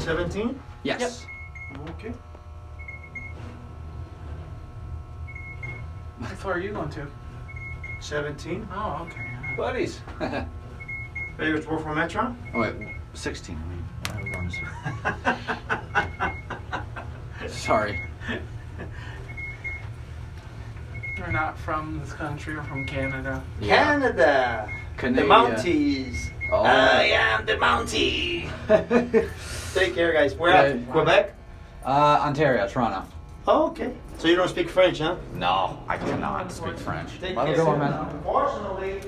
17? Yes. Yep. Okay. How far are you going to? 17. Oh, okay. Buddies. Favorite sport from Atrium? Oh, wait, 16. I was on to Sorry. You're not from this country or from Canada. Canada. Canada. The Mounties. Oh. I am the Mountie. Take care, guys. Where at? Yeah. Quebec? Ontario, Toronto. Oh, okay. So you don't speak French, huh? No, I cannot speak French. Take Have a care. good one, man. Unfortunately.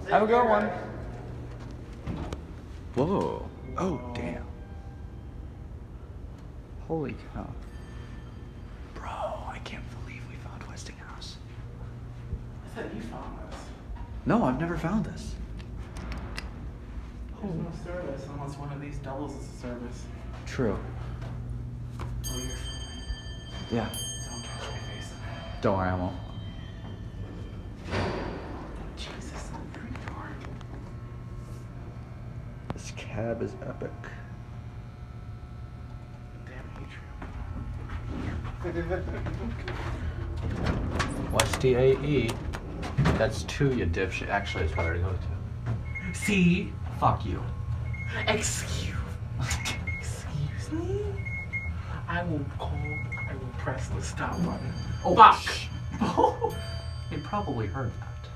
Have a good one. guys. Whoa. Oh, damn. Holy cow. Bro, I can't believe we found Westinghouse. I thought you found this. No, I've never found this. There's no service unless one of these doubles as a service. True. Oh, you're filming. Yeah. Don't catch my face in it. Don't worry, I won't. Jesus, I'm pretty dark. This cab is epic. Damn Atrium. Westinghouse AE. That's 2, you dipshit. Actually, it's better to go to 2. See? Fuck you. Excuse me? I will press the stop button. Oh, fuck! You probably heard that.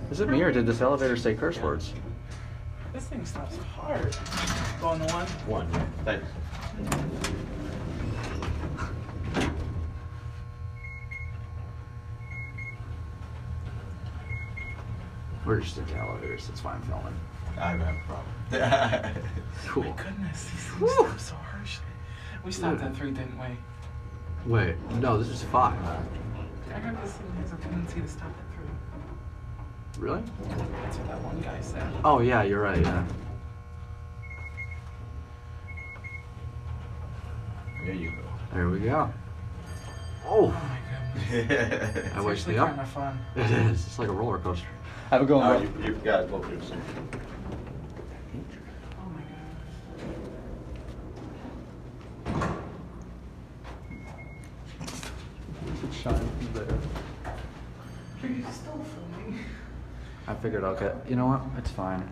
Is it me or did this elevator say curse words? This thing stops hard. Going to one? One. Thanks. We're just in the elevators, that's why I'm filming. I don't have a problem. Cool. My goodness, these things stop so harshly. We stopped at 3, didn't we? Wait, no, this is 5. I heard this thing has a tendency to stop at 3. Really? That's what that one guy said. Oh yeah, you're right, yeah. There you go. There we go. Oh Oh, my goodness. I It's wakes actually me up. kind of fun. It is. It's like a roller coaster. Have a good one, Oh, bro. you've got to go through the same. Oh my goodness. Shine from there. Are you still filming? I figured I'll get. You know what? It's fine.